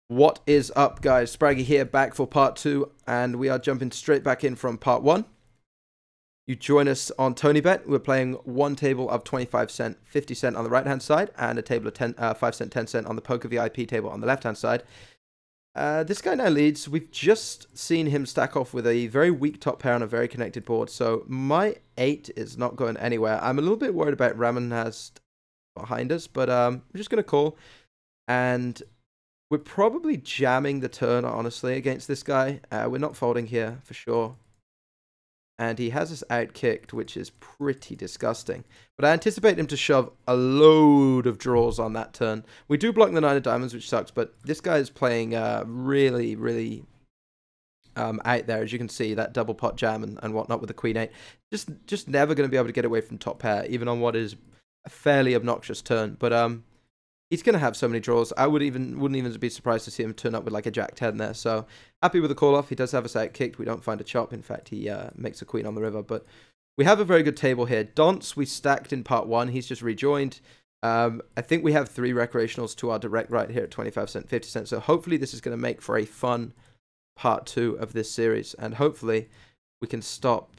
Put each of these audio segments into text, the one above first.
What is up, guys? Spraggy here, back for part 2, and we are jumping straight back in from part 1. You join us on TonyBet. We're playing one table of 25 cent, 50 cent on the right-hand side, and a table of 5 cent, 10 cent on the poker VIP table on the left-hand side. This guy now leads. We've just seen him stack off with a very weak top pair on a very connected board, so my 8 is not going anywhere. I'm a little bit worried about Ramanhast behind us, but I'm just going to call, and we're probably jamming the turn, honestly, against this guy. We're not folding here, for sure. And he has us out-kicked, which is pretty disgusting. But I anticipate him to shove a load of draws on that turn. We do block the 9 of diamonds, which sucks, but this guy is playing really out there. As you can see, that double pot jam and whatnot with the queen 8. Just never going to be able to get away from top pair, even on what is a fairly obnoxious turn. But he's going to have so many draws. I wouldn't even be surprised to see him turn up with like a jack 10 there. So happy with the call off. He does have us out kicked. We don't find a chop. In fact, he makes a queen on the river. But we have a very good table here. Don'ts we stacked in part 1. He's just rejoined. I think we have 3 recreationals to our direct right here at 25 cent, 50 cent. So hopefully this is going to make for a fun part 2 of this series. And hopefully we can stop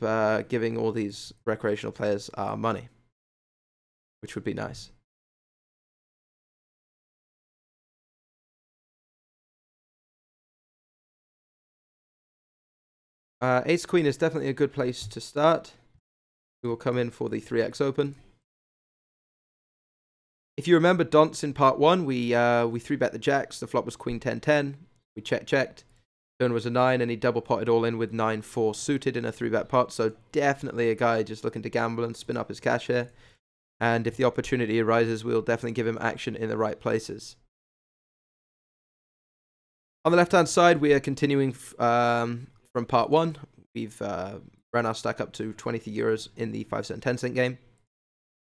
giving all these recreational players our money, which would be nice. Ace Queen is definitely a good place to start. We will come in for the 3x open. If you remember Don'ts in part 1, we 3-bet the jacks. The flop was Queen 10-10. We checked. Turn was a 9, and he double potted all in with 9-4 suited in a 3-bet pot. So definitely a guy just looking to gamble and spin up his cash here. And if the opportunity arises, we'll definitely give him action in the right places. On the left-hand side, we are continuing from part 1, we've ran our stack up to 23 euros in the 5 cent, 10 cent game.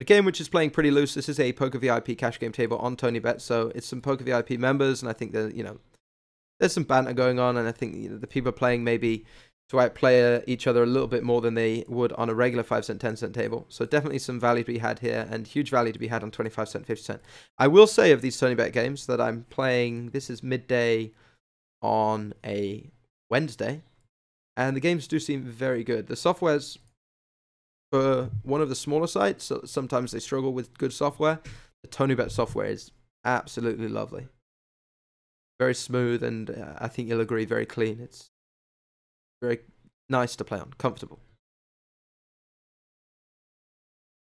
The game which is playing pretty loose. This is a poker VIP cash game table on TonyBet, so it's some poker VIP members, and I think that there's some banter going on, and I think the people playing maybe to outplay each other a little bit more than they would on a regular 5 cent, 10 cent table. So definitely some value to be had here, and huge value to be had on 25 cent, 50 cent. I will say of these TonyBet games that I'm playing. This is midday on a Wednesday. And the games do seem very good. The software's for one of the smaller sites, so sometimes they struggle with good software. The TonyBet software is absolutely lovely. Very smooth, and I think you'll agree, very clean. It's very nice to play on, comfortable.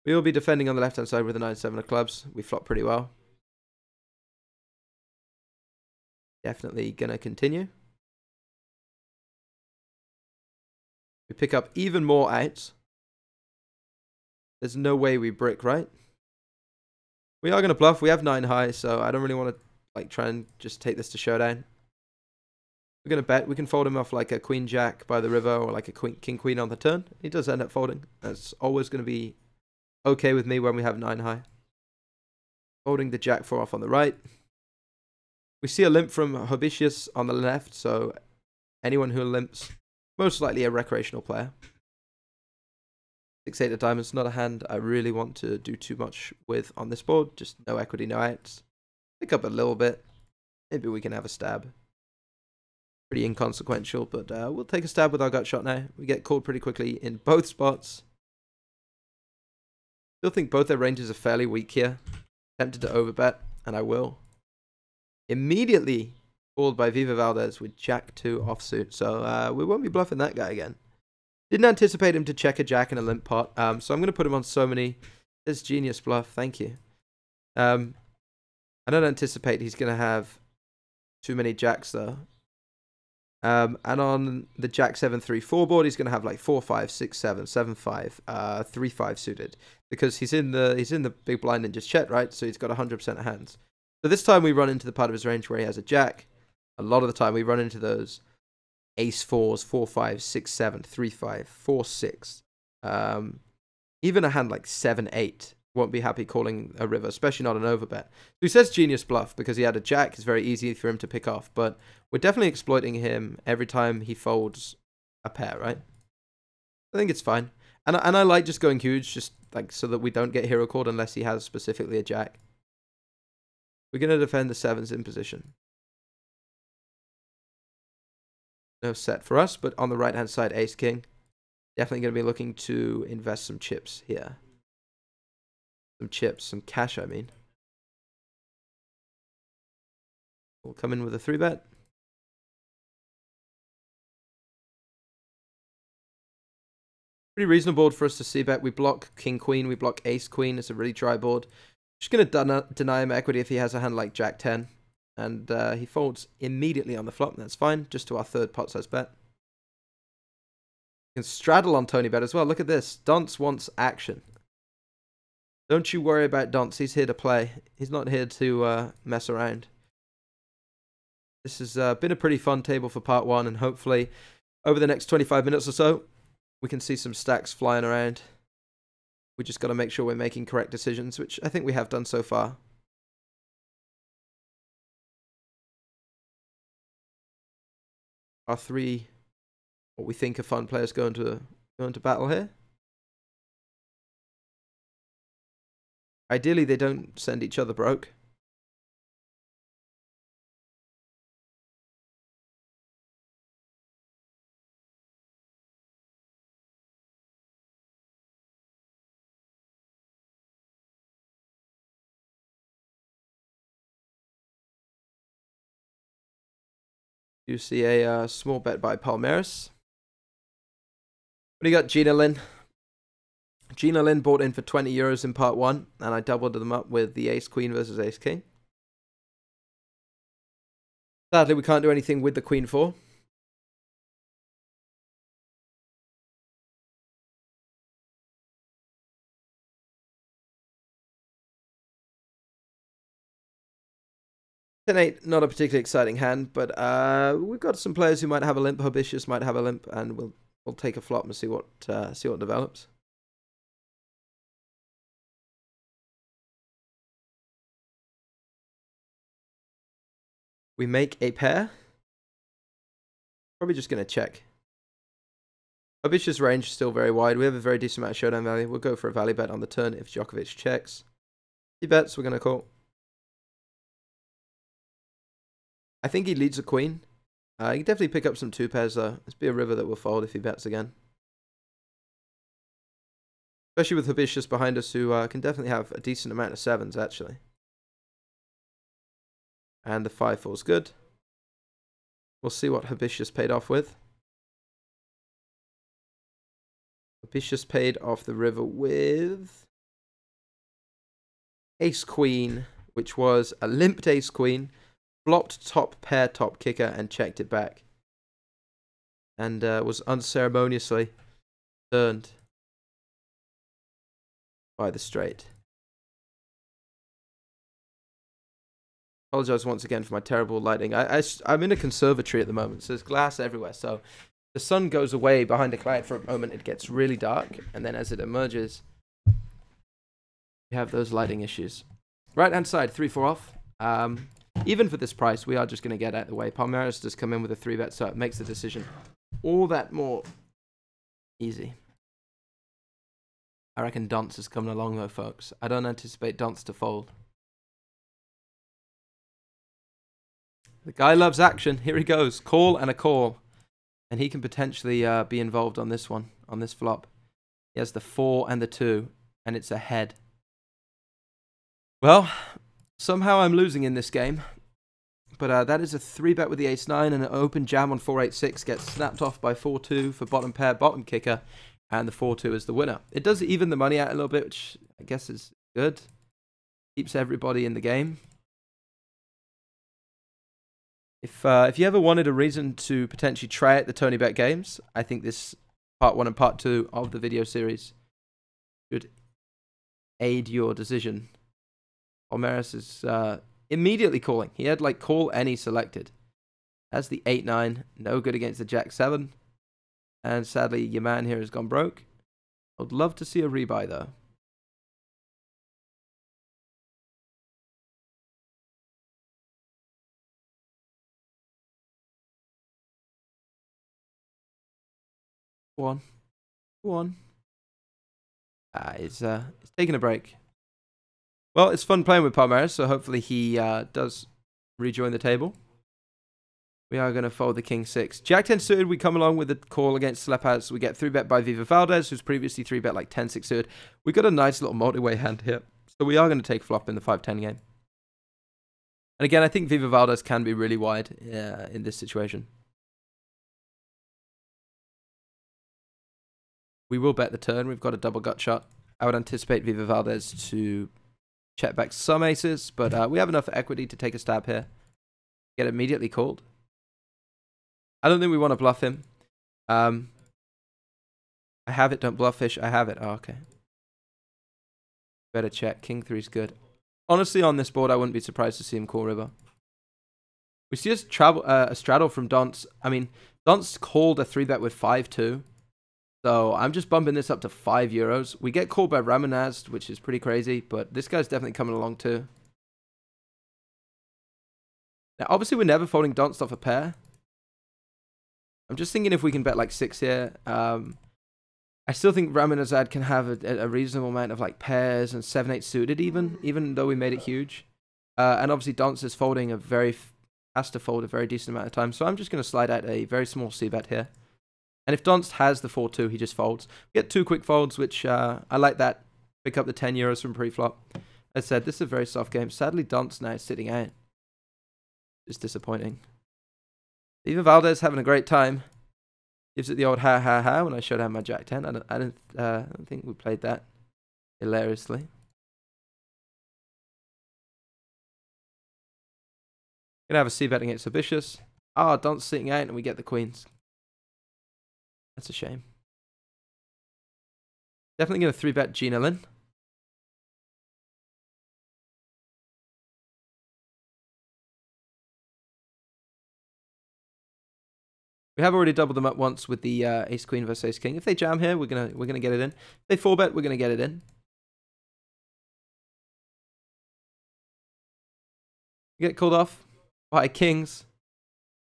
We will be defending on the left-hand side with the 9-7 of clubs. We flop pretty well. Definitely going to continue. We pick up even more outs. There's no way we brick, right? We are going to bluff. We have 9 high, so I don't really want to try and just take this to showdown. We're going to bet. We can fold him off like a queen jack by the river or like a king queen on the turn. He does end up folding. That's always going to be okay with me when we have 9 high. Folding the jack 4 off on the right. We see a limp from Hobitius on the left, so anyone who limps, most likely a recreational player. 6-8 of diamonds, not a hand I really want to do too much with on this board. Just no equity, no outs. Pick up a little bit. Maybe we can have a stab. Pretty inconsequential, but we'll take a stab with our gut shot now. We get called pretty quickly in both spots. Still think both their ranges are fairly weak here. Tempted to overbet, and I will. Immediately called by Viva Valdez with Jack 2 offsuit, so we won't be bluffing that guy again. Didn't anticipate him to check a jack in a limp pot, so I'm going to put him on so many. There's genius bluff, thank you. I don't anticipate he's going to have too many jacks though. And on the Jack 7-3-4 board, he's going to have like 4-5, 6-7, 7-5, 3-5 suited, because he's in the big blind and just checked, right? So he's got 100% of hands. So this time we run into the part of his range where he has a jack. A lot of the time we run into those ace 4s, 4-5, 6-7, 3-5, 4-6. Even a hand like 7-8 won't be happy calling a river, especially not an overbet. So he says genius bluff because he had a jack. It's very easy for him to pick off, but we're definitely exploiting him every time he folds a pair, right? I think it's fine. And I like just going huge, just like so that we don't get hero called unless he has specifically a jack. We're going to defend the 7s in position. no set for us, but on the right-hand side, ace-king. Definitely going to be looking to invest some chips here. Some chips, some cash, I mean. We'll come in with a 3-bet. Pretty reasonable board for us to see bet. We block king-queen, we block ace-queen. It's a really dry board. Just going to deny him equity if he has a hand like jack-10. And he folds immediately on the flop. That's fine. Just to our third pot size bet. You can straddle on TonyBet as well. Look at this. Dunce wants action. Don't you worry about Dunce. He's here to play. He's not here to mess around. This has been a pretty fun table for part 1. And hopefully over the next 25 minutes or so, we can see some stacks flying around. We just got to make sure we're making correct decisions, which I think we have done so far. Our 3, what we think are fun players going to battle here. Ideally, they don't send each other broke. You see a small bet by Palmeiras. What do you got, Gina Lynn? Gina Lynn bought in for 20 euros in part 1, and I doubled them up with the ace-queen versus ace-king. Sadly, we can't do anything with the queen-4. Ten-8, not a particularly exciting hand, but we've got some players who might have a limp. Hobicious might have a limp, and we'll take a flop and see what develops. We make a pair. Probably just going to check. Hobicious range is still very wide. We have a very decent amount of showdown value. We'll go for a value bet on the turn if Djokovic checks. He bets, we're going to call. I think he leads a queen. He can definitely pick up some 2 pairs though. This be a river that will fold if he bets again. Especially with Hobicious behind us, who can definitely have a decent amount of 7s actually. And the 5-4 is good. We'll see what Hobicious paid off with. Hobicious paid off the river with ace-queen, which was a limped ace-queen. Flopped top pair, top kicker, and checked it back. And was unceremoniously turned by the straight. Apologize once again for my terrible lighting. I'm in a conservatory at the moment, so there's glass everywhere. So the sun goes away behind a cloud for a moment. It gets really dark, and then as it emerges, you have those lighting issues. Right-hand side, 3-4 off. Even for this price, we are just going to get out of the way. Palmeiras does come in with a 3-bet, so it makes the decision all that more easy. I reckon Dunce is coming along though, folks. I don't anticipate Dunce to fold. The guy loves action. Here he goes. Call and a call. And he can potentially be involved on this one, on this flop. He has the 4 and the 2, and it's a head. Well, somehow I'm losing in this game. But that is a 3-bet with the ace-9, and an open jam on 4-8-6 gets snapped off by 4-2 for bottom pair, bottom kicker, and the 4-2 is the winner. It does even the money out a little bit, which I guess is good. Keeps everybody in the game. If you ever wanted a reason to potentially try out the TonyBet games, I think this part 1 and part 2 of the video series should aid your decision. Palmeiras is immediately calling. He had like call any selected. That's the 8-9. No good against the Jack-7. And sadly, your man here has gone broke. I'd love to see a rebuy though. Go on. Go on. It's taking a break. Well, it's fun playing with Palmeiras, so hopefully he does rejoin the table. We are going to fold the king 6. Jack 10 suited, we come along with the call against slap outs. We get 3-bet by Viva Valdez, who's previously 3-bet like 10-6 suited. We got a nice little multi-way hand here. So we are going to take flop in the 5-10 game. And again, I think Viva Valdez can be really wide in this situation. We will bet the turn. We've got a double gut shot. I would anticipate Viva Valdez to check back some aces, but we have enough equity to take a stab here. Get immediately called. I don't think we want to bluff him. I have it. Don't bluff fish. I have it. Oh, okay. Better check. King 3 is good. Honestly, on this board, I wouldn't be surprised to see him call river. We see a straddle from Don'ts. I mean, Don'ts called a 3-bet with 5-2. So I'm just bumping this up to €5. We get called by Ramanazd, which is pretty crazy, but this guy's definitely coming along too. Now, obviously, we're never folding Don'ts off a pair. I'm just thinking if we can bet like 6 here. I still think Ramanazd can have a reasonable amount of like pairs and 7-8 suited even though we made it huge. And obviously Don'ts is folding has to fold a very decent amount of time. So I'm just going to slide out a very small c-bet here. And if Don'ts has the 4-2, he just folds. We get 2 quick folds, which I like that. Pick up the €10 from pre-flop. As I said, this is a very soft game. Sadly, Don'ts now is sitting out. It's disappointing. Viva Valdez having a great time. Gives it the old ha ha ha when I showed him my Jack 10. I don't think we played that hilariously. Gonna have a c-bet against Vicious. Ah, Don'ts sitting out and we get the queens. That's a shame. Definitely gonna 3-bet Gina Lynn. We have already doubled them up once with the ace queen versus ace king. If they jam here, we're gonna get it in. If they 4-bet, we're gonna get it in. We get called off by kings.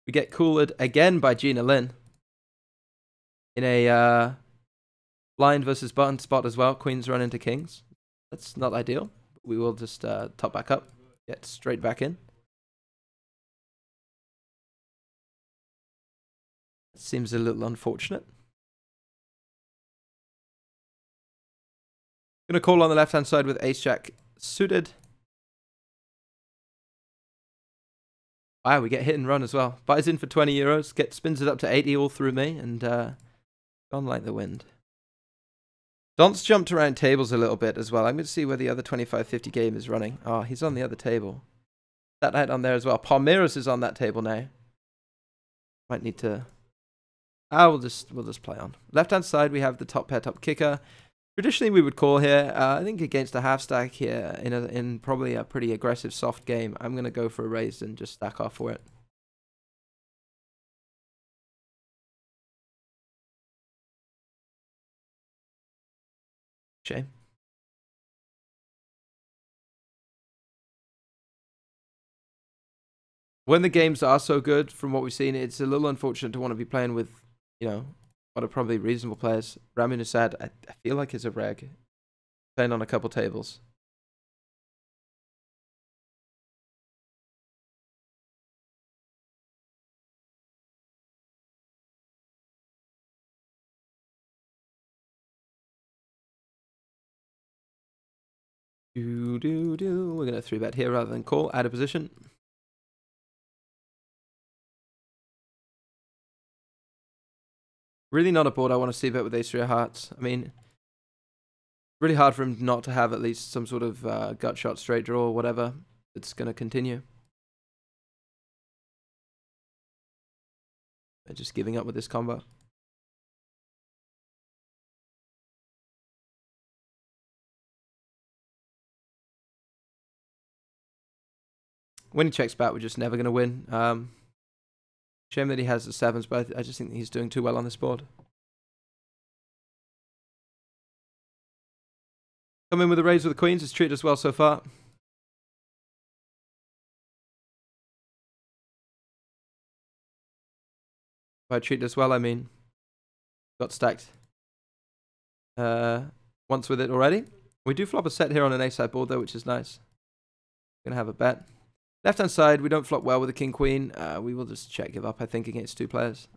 We get cooled again by Gina Lynn in a blind versus button spot as well. Queens run into kings. That's not ideal. But we will just top back up, get straight back in. Seems a little unfortunate. Gonna call on the left hand side with ace jack suited. Wow, we get hit and run as well. Buys in for €20. Spins it up to 80 all through me and gone like the wind. Don'ts jumped around tables a little bit as well. I'm going to see where the other 25-50 game is running. Oh, he's on the other table. That out on there as well. Palmeiras is on that table now. Might need to... we'll just play on. Left hand side, we have the top pair, top kicker. Traditionally, we would call here. I think against a half stack here, in probably a pretty aggressive soft game, I'm going to go for a raise and just stack off for it. Shame. When the games are so good, from what we've seen, it's a little unfortunate to want to be playing with, you know, what are probably reasonable players. Ramanazd, I feel like is a reg. Playing on a couple tables. We're going to 3-bet here rather than call. Out of position. Really not a board I want to see bet with ace-3 of hearts. I mean, really hard for him not to have at least some sort of gut shot, straight draw, or whatever. It's going to continue. They're just giving up with this combo. When he checks back, we're just never going to win. Shame that he has the 7s, but I just think he's doing too well on this board. Come in with a raise with the queens. It's treated us well so far. By treated us well, I mean got stacked once with it already. We do flop a set here on an ace-side board though, which is nice. Gonna have a bet. Left-hand side, we don't flop well with the king-queen. We will just check give up, I think, against 2 players.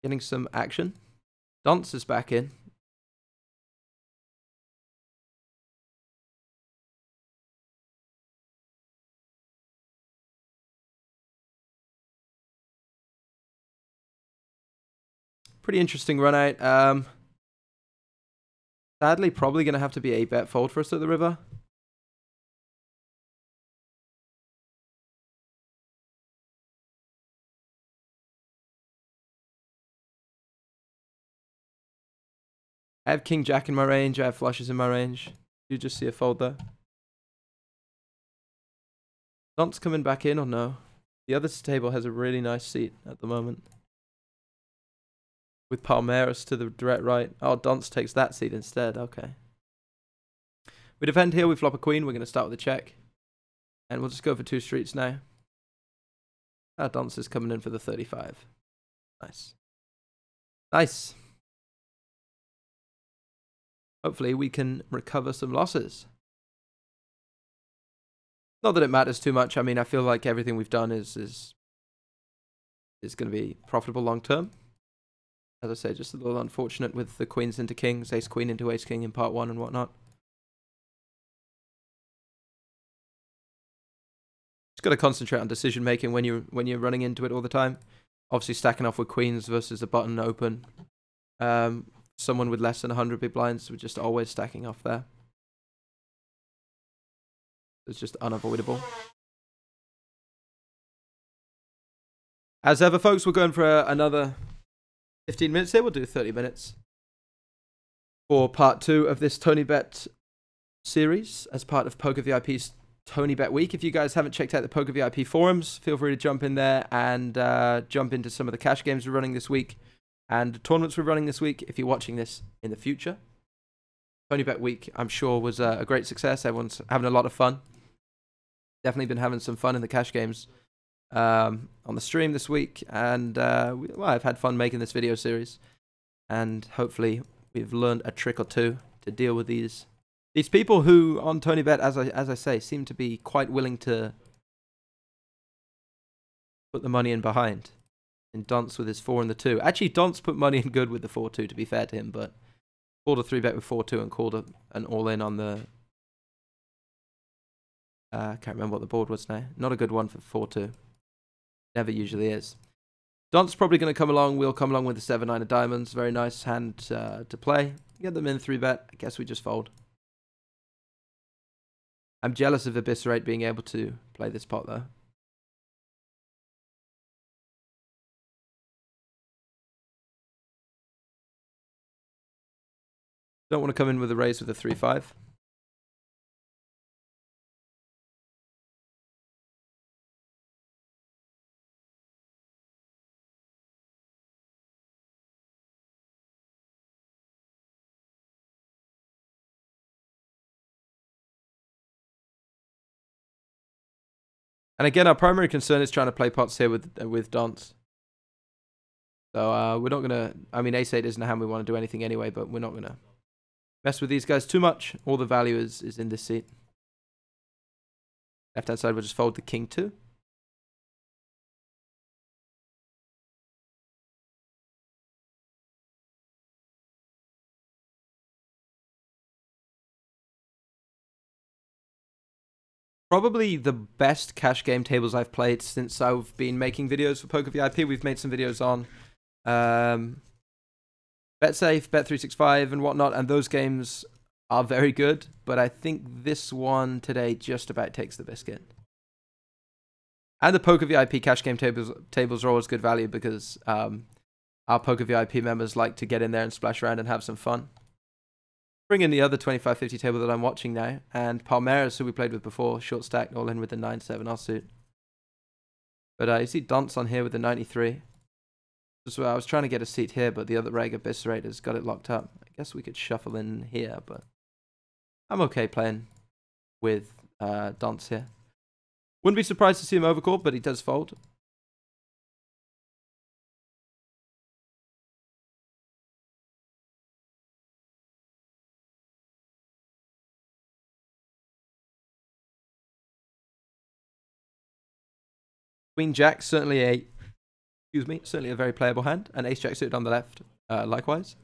Getting some action. Dunce is back in. Pretty interesting run out. Sadly, probably going to have to be a bet fold for us at the river. I have king jack in my range. I have flushes in my range. You just see a fold there. Dunce coming back in or no? The other table has a really nice seat at the moment. With Palmeiras to the direct right. Oh, Dunce takes that seat instead. Okay. We defend here. We flop a queen. We're going to start with a check. And we'll just go for 2 streets now. Dunce is coming in for the 35. Nice. Nice. Hopefully we can recover some losses. Not that it matters too much. I mean, I feel like everything we've done is going to be profitable long term. As I say, just a little unfortunate with the queens into kings, ace queen into ace king in part 1 and whatnot. Just got to concentrate on decision making when you're running into it all the time. Obviously, stacking off with queens versus a button open. Someone with less than 100 big blinds, we're just always stacking off there. It's just unavoidable. As ever, folks, we're going for another 15 minutes here. We'll do 30 minutes for part 2 of this TonyBet series as part of Poker VIP's TonyBet week. If you guys haven't checked out the Poker VIP forums, feel free to jump in there and jump into some of the cash games we're running this week and tournaments we're running this week. If you're watching this in the future, TonyBet week, I'm sure, was a great success. Everyone's having a lot of fun. Definitely been having some fun in the cash games on the stream this week, and well, I've had fun making this video series, and hopefully we've learned a trick or two to deal with these people who on TonyBet, as I say, seem to be quite willing to put the money in behind. And Dunce with his 4 and the 2. Actually, Dunce put money in good with the 4-2, to be fair to him, but called a 3-bet with 4-2 and called an all-in on the... I can't remember what the board was now. Not a good one for 4-2. Never usually is. Don's probably going to come along. We'll come along with the 7-9 of diamonds. Very nice hand to play. Get them in 3-bet. I guess we just fold. I'm jealous of Eviscerate being able to play this pot, though. Don't want to come in with a raise with a 3-5. And again, our primary concern is trying to play pots here with Dons. So we're not going to... I mean, ace-8 isn't a hand we want to do anything anyway, but we're not going to mess with these guys too much. All the value is in this seat. Left-hand side, we'll just fold the king 2. Probably the best cash game tables I've played since I've been making videos for Poker VIP. We've made some videos on BetSafe, Bet365 and whatnot, and those games are very good, but I think this one today just about takes the biscuit. And the Poker VIP cash game tables are always good value because our Poker VIP members like to get in there and splash around and have some fun. Bring in the other 25-50 table that I'm watching now, and Palmeiras, who we played with before, short stacked all in with the 9-7 offsuit. But you see Dunce on here with the 93. So I was trying to get a seat here, but the other reg Eviscerate has got it locked up. I guess we could shuffle in here, but I'm okay playing with Dunce here. Wouldn't be surprised to see him overcall, but he does fold. Queen Jack, certainly a very playable hand. And Ace Jack suited on the left, likewise.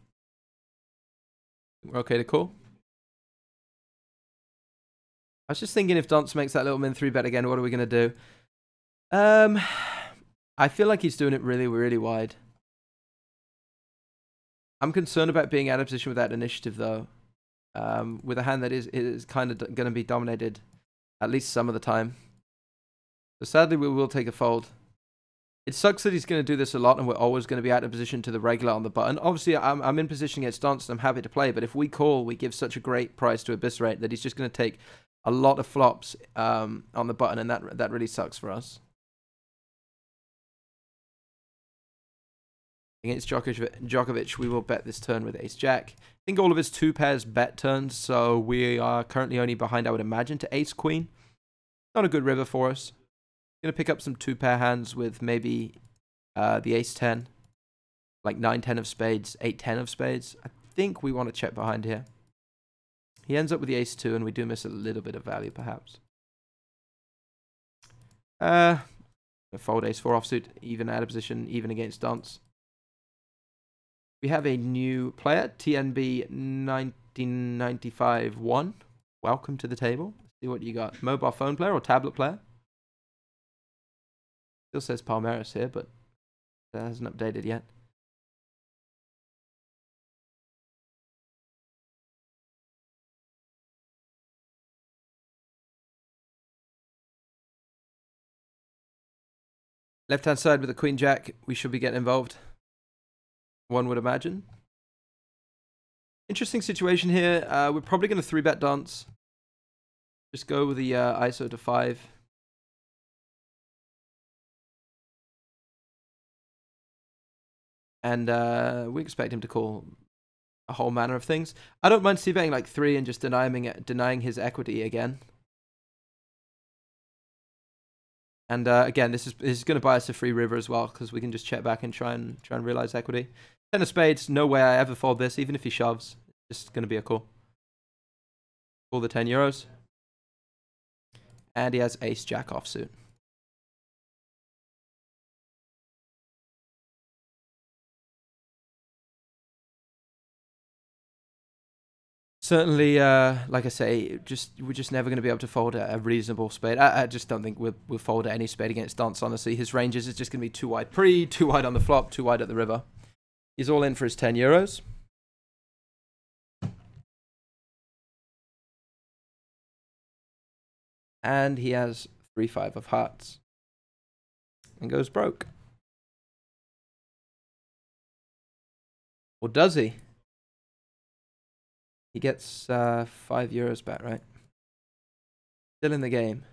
We're okay to call. I was just thinking if Dunce makes that little min 3-bet again, what are we going to do? I feel like he's doing it really, really wide. I'm concerned about being out of position with that initiative, though. With a hand that is kind of going to be dominated at least some of the time. So sadly, we will take a fold. It sucks that he's going to do this a lot, and we're always going to be out of position to the regular on the button. Obviously, I'm in position against Dunce, and I'm happy to play, but if we call, we give such a great price to Eviscerate that he's just going to take a lot of flops on the button, and that really sucks for us. Against Djokovic, we will bet this turn with Ace-Jack. I think all of his 2 pairs bet turns, so we are currently only behind, I would imagine, to Ace-Queen. Not a good river for us. Going to pick up some 2-pair hands with maybe the Ace-10, like 9-10 of spades, 8-10 of spades. I think we want to check behind here. He ends up with the Ace-2, and we do miss a little bit of value, perhaps. Fold Ace-4 offsuit, even out of position, even against Dunce. We have a new player, TNB 1995-1. Welcome to the table. Let's see what you got. Mobile phone player or tablet player? Still says Palmeiras here, but that hasn't updated yet. Left-hand side with the Queen Jack, we should be getting involved. One would imagine. Interesting situation here. We're probably going to 3-bet Dunce. Just go with the ISO to 5. And we expect him to call a whole manner of things. I don't mind c-betting like 3 and just denying his equity again. And again, this is going to buy us a free river as well, because we can just check back and try and realize equity. 10 of spades, no way I ever fold this, even if he shoves. It's just going to be a call. Call the 10 euros. And he has Ace-Jack offsuit. Certainly, like I say, we're just never going to be able to fold a reasonable spade. I just don't think we'll fold any spade against Dunce, honestly. His ranges is just going to be too wide pre, too wide on the flop, too wide at the river. He's all in for his 10 euros. And he has 3-5 of hearts. And goes broke. Or does he? He gets 5 euros back, right? Still in the game.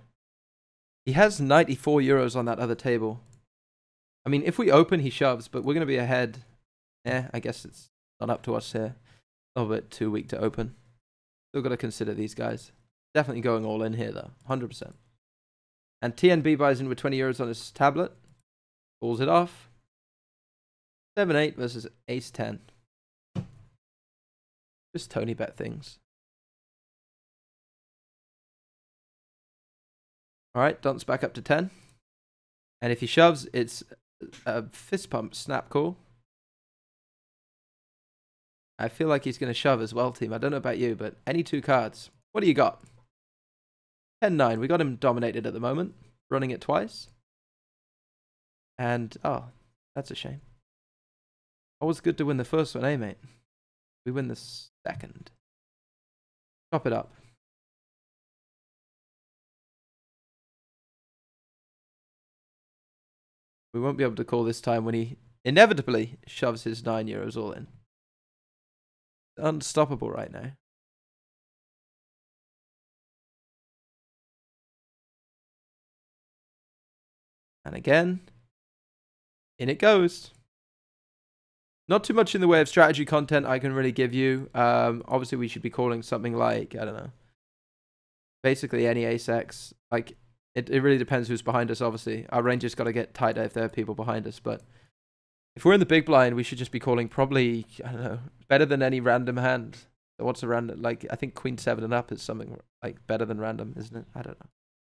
He has 94 euros on that other table. I mean, if we open, he shoves, but we're going to be ahead. I guess it's not up to us here. A little bit too weak to open. Still got to consider these guys. Definitely going all in here, though. 100%. And TNB buys in with 20 euros on his tablet. Pulls it off. 7-8 versus Ace-10. Just TonyBet things. Alright, Dunce back up to 10. And if he shoves, it's a fist pump snap call. I feel like he's going to shove as well, team. I don't know about you, but any 2 cards. What do you got? 10-9. We got him dominated at the moment. Running it twice. And, oh, that's a shame. Always good to win the first one, eh, mate? We win the second. Chop it up. We won't be able to call this time when he inevitably shoves his 9 euros all in. Unstoppable right now. And again, in it goes. Not too much in the way of strategy content I can really give you. Obviously, we should be calling something like, I don't know, basically any ace-x. Like, it really depends who's behind us, obviously. Our range has got to get tighter if there are people behind us, but if we're in the big blind, we should just be calling probably, I don't know, better than any random hand. So what's a random? Like, I think Queen 7 and up is something like better than random, isn't it? I don't know.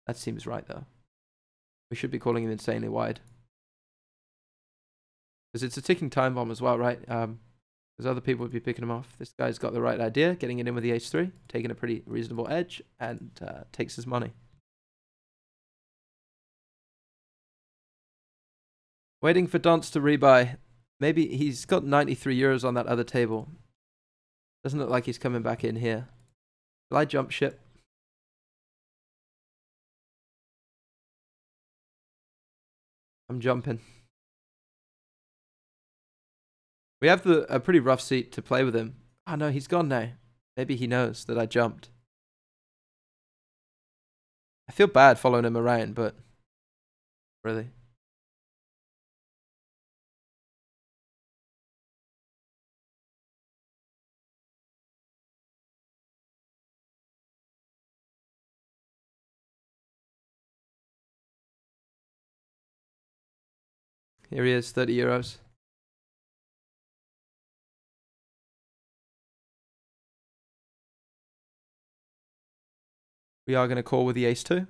That seems right, though. We should be calling him insanely wide. Because it's a ticking time bomb as well, right? Because other people would be picking him off. This guy's got the right idea, getting it in with the ace-3, taking a pretty reasonable edge, and takes his money. Waiting for Dons to rebuy. Maybe he's got 93 euros on that other table. Doesn't look like he's coming back in here. Will I jump ship? I'm jumping. We have a pretty rough seat to play with him. Oh no, he's gone now. Maybe he knows that I jumped. I feel bad following him around, but really. Here he is, 30 euros. We are going to call with the ace-2. I'm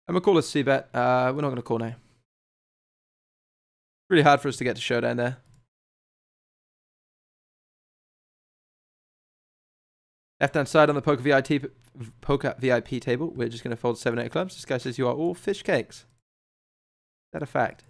going to call a c-bet. We're not going to call now. Really hard for us to get to showdown there. Left-hand side on the poker VIP table, we're just going to fold 7-8 clubs. This guy says you are all fish cakes. Is that a fact?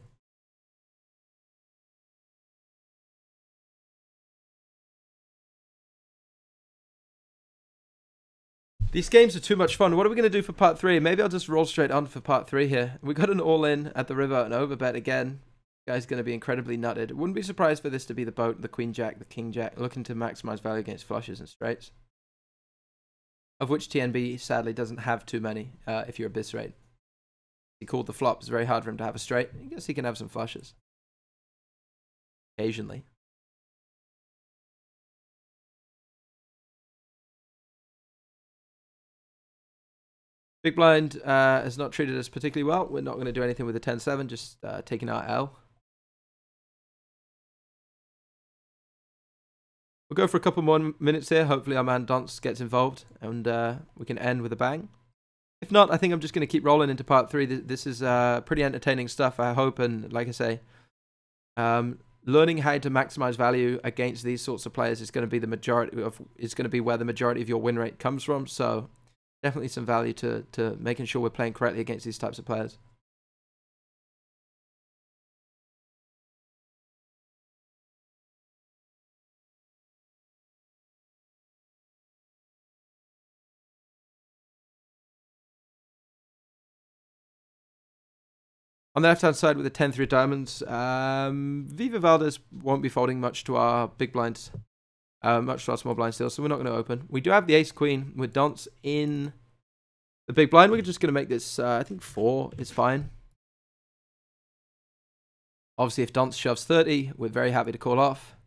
These games are too much fun. What are we going to do for part 3? Maybe I'll just roll straight on for part 3 here. We got an all-in at the river, an overbet again. Guy's going to be incredibly nutted. Wouldn't be surprised for this to be the boat, the queen jack, the king jack, looking to maximize value against flushes and straights. Of which TNB sadly doesn't have too many if you're a bis rate. He called the flop. It's very hard for him to have a straight. I guess he can have some flushes. Occasionally. Big blind has not treated us particularly well. We're not going to do anything with the 10-7, just taking our L. We'll go for a couple more minutes here. Hopefully our man Dons gets involved and we can end with a bang. If not, I think I'm just going to keep rolling into part 3. This is pretty entertaining stuff, I hope. And like I say, learning how to maximize value against these sorts of players is going to be the majority of, is going to be where the majority of your win rate comes from. So definitely some value to making sure we're playing correctly against these types of players. On the left-hand side with the 10-3 diamonds, Viva Valdez won't be folding much to our big blinds, much to our small blind still, so we're not going to open. We do have the ace-queen with Dons in the big blind. We're just going to make this, I think 4 is fine. Obviously, if Dons shoves 30, we're very happy to call off.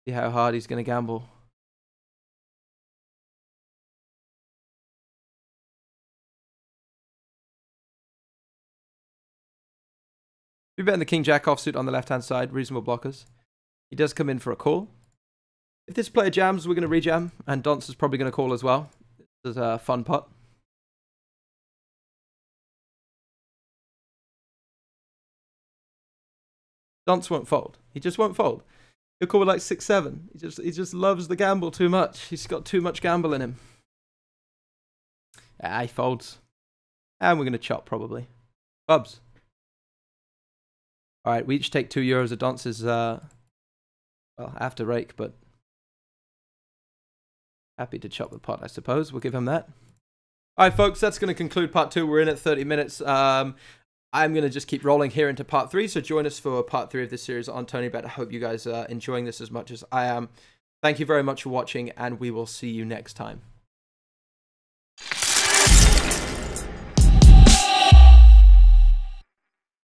See how hard he's going to gamble. We bet in the king jack offsuit on the left hand side, reasonable blockers. He does come in for a call. If this player jams, we're going to rejam, and Dons is probably going to call as well. This is a fun pot. Dons won't fold. He just won't fold. He'll call with like 6-7. He just loves the gamble too much. He's got too much gamble in him. He folds. And we're going to chop probably. Bubs. Alright, we each take 2 euros. A Dons is, well, after rake, but happy to chop the pot, I suppose. We'll give him that. Alright, folks, that's going to conclude part 2. We're in at 30 minutes. I'm going to just keep rolling here into part 3, so join us for part 3 of this series on TonyBet. I hope you guys are enjoying this as much as I am. Thank you very much for watching, and we will see you next time.